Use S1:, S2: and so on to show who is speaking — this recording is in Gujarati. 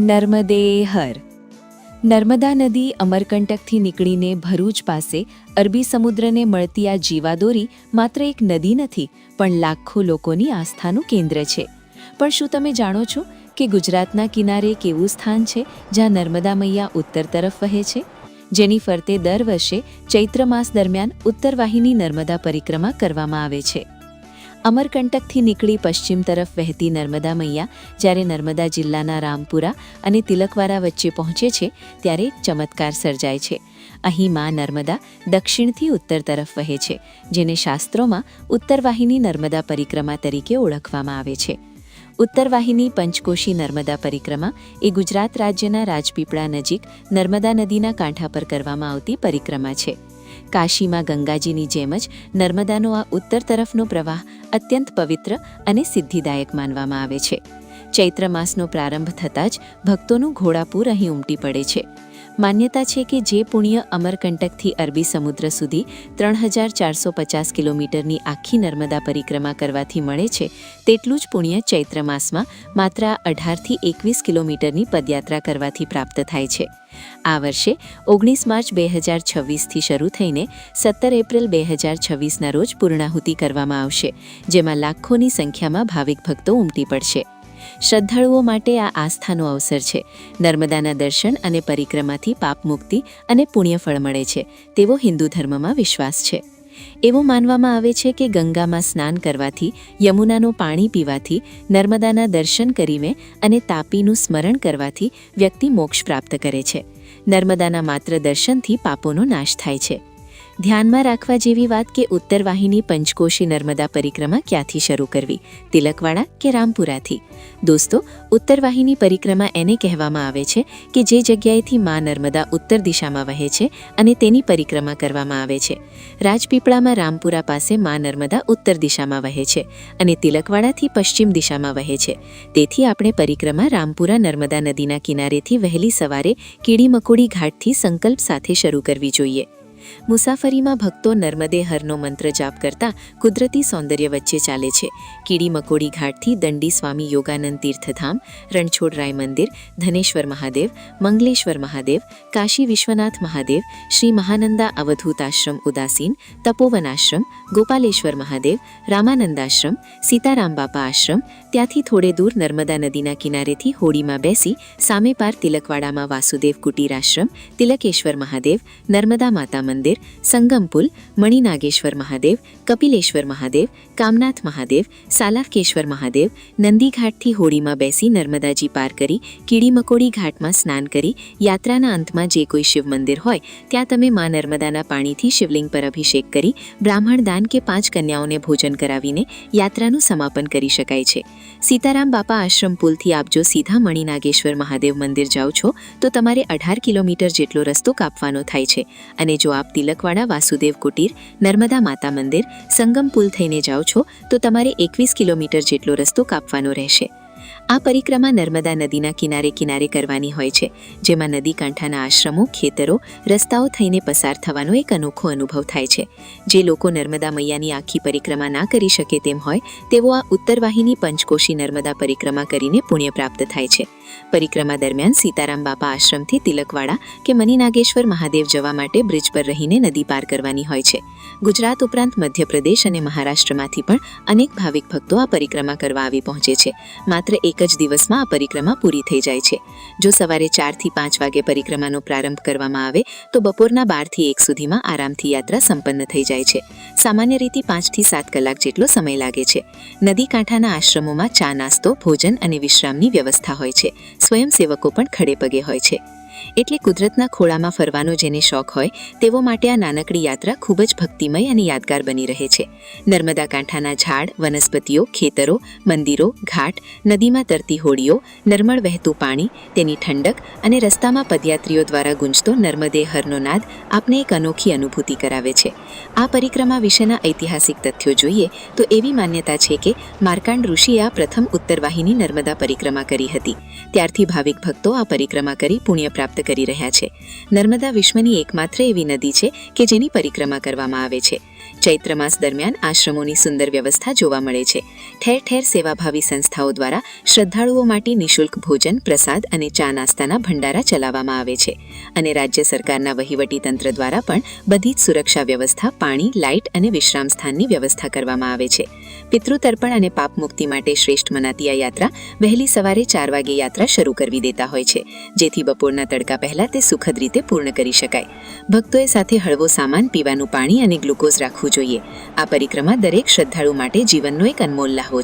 S1: નર્મદે હર. નર્મદા નદી અમરકંટકથી નીકળીને ભરૂચ પાસે અરબી સમુદ્રને મળતી આ જીવાદોરી માત્ર એક નદી નથી, પણ લાખો લોકોની આસ્થાનું કેન્દ્ર છે. પણ શું તમે જાણો છો કે ગુજરાતના કિનારે એક એવું સ્થાન છે જ્યાં નર્મદા મૈયા ઉત્તર તરફ વહે છે, જેની ફરતે દર વર્ષે ચૈત્ર માસ દરમિયાન ઉત્તરવાહિની નર્મદા પરિક્રમા કરવામાં આવે છે. અમરકંટકથી નીકળી પશ્ચિમ તરફ વહેતી નર્મદા મૈયા જ્યારે નર્મદા જિલ્લાના રામપુરા અને તિલકવાડા વચ્ચે પહોંચે છે ત્યારે એક ચમત્કાર સર્જાય છે. અહીં માં નર્મદા દક્ષિણથી ઉત્તર તરફ વહે છે, જેને શાસ્ત્રોમાં ઉત્તરવાહિની નર્મદા પરિક્રમા તરીકે ઓળખવામાં આવે છે. ઉત્તરવાહિની પંચકોશી નર્મદા પરિક્રમા એ ગુજરાત રાજ્યના રાજપીપળા નજીક નર્મદા નદીના કાંઠા પર કરવામાં આવતી પરિક્રમા છે. કાશીમાં ગંગાજીની જેમ જ નર્મદાનો આ ઉત્તર તરફનો પ્રવાહ અત્યંત પવિત્ર અને સિદ્ધિદાયક માનવામાં આવે છે. ચૈત્ર માસનો પ્રારંભ થતાં જ ભક્તોનું ઘોડાપૂર અહીં ઉમટી પડે છે. માન્યતા છે કે જે પુણ્ય અમરકંટકથી અરબી સમુદ્ર સુધી 3450 કિલોમીટરની આખી નર્મદા પરિક્રમા કરવાથી મળે છે, તેટલું જ પુણ્ય ચૈત્ર માસમાં માત્ર 18થી 21 કિલોમીટરની પદયાત્રા કરવાથી પ્રાપ્ત થાય છે. આ વર્ષે 19 માર્ચ 2026થી શરૂ થઈને 17 એપ્રિલ 2026ના રોજ પૂર્ણાહુતિ કરવામાં આવશે, જેમાં લાખોની સંખ્યામાં ભાવિક ભક્તો ઉમટી પડશે. શ્રદ્ધાળુઓ માટે આ આસ્થાનો અવસર છે. નર્મદાના દર્શન અને પરિક્રમાથી પાપ મુક્તિ અને પુણ્યફળ મળે છે, તેવો હિન્દુ ધર્મમાં વિશ્વાસ છે. એવું માનવામાં આવે છે કે ગંગામાં સ્નાન કરવાથી, યમુનાનું પાણી પીવાથી, નર્મદાના દર્શન કરીને અને તાપીનું સ્મરણ કરવાથી વ્યક્તિ મોક્ષ પ્રાપ્ત કરે છે. નર્મદાના માત્ર દર્શનથી પાપોનો નાશ થાય છે. ધ્યાનમાં રાખવા જેવી વાત કે ઉત્તરવાહિની પંચકોશી નર્મદા પરિક્રમા ક્યાંથી શરૂ કરવી, તિલકવાડા કે રામપુરાથી? દોસ્તો, ઉત્તરવાહિની પરિક્રમા એને કહેવામાં આવે છે કે જે જગ્યાએથી માં નર્મદા ઉત્તર દિશામાં વહે છે અને તેની પરિક્રમા કરવામાં આવે છે. રાજપીપળામાં રામપુરા પાસે માં નર્મદા ઉત્તર દિશામાં વહે છે અને તિલકવાડાથી પશ્ચિમ દિશામાં વહે છે. તેથી આપણે પરિક્રમા રામપુરા નર્મદા નદીના કિનારેથી વહેલી સવારે કીડી-મકોડી ઘાટથી સંકલ્પ સાથે શરૂ કરવી જોઈએ. મુસાફરીમાં ભક્તો નર્મદે હરનો મંત્ર જાપ કરતા કુદરતી સૌંદર્ય વચ્ચે ચાલે છે. કીડી-મકોડી ઘાટથી દંડી સ્વામી યોગાનંદ તીર્થધામ, રણછોડરાય મંદિર, ધનેશ્વર મહાદેવ, મંગલેશ્વર મહાદેવ, કાશી વિશ્વનાથ મહાદેવ, શ્રી મહાનંદા અવધૂત આશ્રમ ઉદાસીન, તપોવન આશ્રમ, ગોપાલેશ્વર મહાદેવ, રામાનંદાશ્રમ, સીતારામ બાપા આશ્રમ, ત્યાંથી થોડે દૂર નર્મદા નદીના કિનારેથી હોડીમાં બેસી સામે પાર તિલકવાડામાં વાસુદેવ કુટીર આશ્રમ, તિલકેશ્વર મહાદેવ, નર્મદા માતા મંદિર, સંગમ પુલ, મણિનાગેશ્વર મહાદેવ, કપિલેશ્વર મહાદેવ, કામનાથ મહાદેવ, સાલાકેશ્વર મહાદેવ, નંદીઘાટથી હોડીમાં બેસી નર્મદાજી પાર કરી કીડી-મકોડી ઘાટમાં સ્નાન કરી યાત્રાના અંતમાં જે કોઈ શિવ મંદિર હોય ત્યાં તમે માં નર્મદાના પાણીથી શિવલિંગ પર અભિષેક કરી બ્રાહ્મણ દાન કે 5 કન્યાઓને ભોજન કરાવીને યાત્રાનું સમાપન કરી શકાય છે. સીતારામ બાપા આશ્રમ પુલથી આપ જો સીધા મણિનાગેશ્વર મહાદેવ મંદિર જાઓ છો તો તમારે 18 કિલોમીટર જેટલો રસ્તો કાપવાનો થાય છે, અને જો આપ તિલકવાડા વાસુદેવ કુટીર, નર્મદા માતા મંદિર, સંગમ પુલ થઈને જાઓ છો તો તમારે 21 કિલોમીટર જેટલો રસ્તો કાપવાનો રહેશે. આ પરિક્રમા નર્મદા નદીના કિનારે કિનારે કરવાની હોય છે, જેમાં નદી કાંઠાના આશ્રમો, ખેતરો, રસ્તાઓ થઈને પસાર થવાનો એક અનોખો અનુભવ થાય છે. જે લોકો નર્મદા મૈયાની આખી પરિક્રમા ના કરી શકે તેમ હોય તેઓ આ ઉત્તરવાહિની પંચકોશી નર્મદા પરિક્રમા કરીને પુણ્ય પ્રાપ્ત થાય છે. પરિક્રમા દરમિયાન સીતારામ બાપા આશ્રમથી તિલકવાડા કે મણિનાગેશ્વર મહાદેવ જવા માટે બ્રિજ પર રહીને નદી પાર કરવાની હોય છે. ગુજરાત ઉપરાંત મધ્યપ્રદેશ અને મહારાષ્ટ્રમાંથી પણ અનેક ભાવિક ભક્તો આ પરિક્રમા કરવા આવી પહોંચે છે. માત્ર એક જ દિવસમાં આ પરિક્રમા પૂરી થઈ જાય છે. જો સવારે 4થી 5 વાગે પરિક્રમાનો પ્રારંભ કરવામાં આવે તો બપોરના 12થી 1 સુધીમાં આરામથી યાત્રા સંપન્ન થઈ જાય છે. સામાન્ય રીતે 5થી 7 કલાક જેટલો સમય લાગે છે. નદી કાંઠાના આશ્રમોમાં ચા, નાસ્તો, ભોજન અને વિશ્રામની વ્યવસ્થા હોય છે. સ્વયંસેવકો પણ ખડે પગે હોય છે. એટલે કુદરતના ખોળામાં ફરવાનો જેને શોખ હોય તેવો માટે આ નાનકડી યાત્રા ખૂબ જ ભક્તિમય અને યાદગાર બની રહે છે. નર્મદા કાંઠાના ઝાડ, વનસ્પતિઓ, ખેતરો, મંદિરો, ઘાટ, નદીમાં તરતી હોડીઓ, નર્મળ વહેતું પાણી, તેની ઠંડક અને રસ્તામાં પદયાત્રીઓ દ્વારા ગુંજતો નર્મદે હરનો નાદ આપને એક અનોખી અનુભૂતિ કરાવે છે. આ પરિક્રમા વિશેના ઐતિહાસિક તથ્યો જોઈએ તો એવી માન્યતા છે કે માર્કાંડ ઋષિએ આ પ્રથમ ઉત્તરવાહિની નર્મદા પરિક્રમા કરી હતી. ત્યારથી ભાવિક ભક્તો આ પરિક્રમા કરી પુણ્ય પ્રાપ્ત કરી રહ્યા છે. નર્મદા વિશ્વની એકમાત્ર એવી નદી છે કે જેની પરિક્રમા કરવામાં આવે છે. ચૈત્ર માસ દરમિયાન આશ્રમોની સુંદર વ્યવસ્થા જોવા મળે છે. ઠેર ઠેર સેવાભાવી સંસ્થાઓ દ્વારા શ્રદ્ધાળુઓ માટે નિઃશુલ્ક ભોજન, પ્રસાદ અને ચા નાસ્તાના ભંડારા ચલાવવામાં આવે છે. અને રાજ્ય સરકારના વહીવટીતંત્ર દ્વારા પણ બધી જ સુરક્ષા વ્યવસ્થા, પાણી, લાઇટ અને વિશ્રામ સ્થાનની વ્યવસ્થા કરવામાં આવે છે. પિતૃતર્પણ અને પાપ મુક્તિ માટે શ્રેષ્ઠ મનાતી આ યાત્રા વહેલી સવારે 4 વાગે યાત્રા શરૂ કરવી દેતા હોય છે, જેથી બપોરના તડકા પહેલા તે સુખદ રીતે પૂર્ણ કરી શકાય. ભક્તોએ સાથે હળવો સામાન, પીવાનું પાણી અને ગ્લુકોઝ રાખવું જોઈએ. આ પરિક્રમા દરેક શ્રદ્ધાળુ માટે જીવનનો એક અનમોલ લહાવો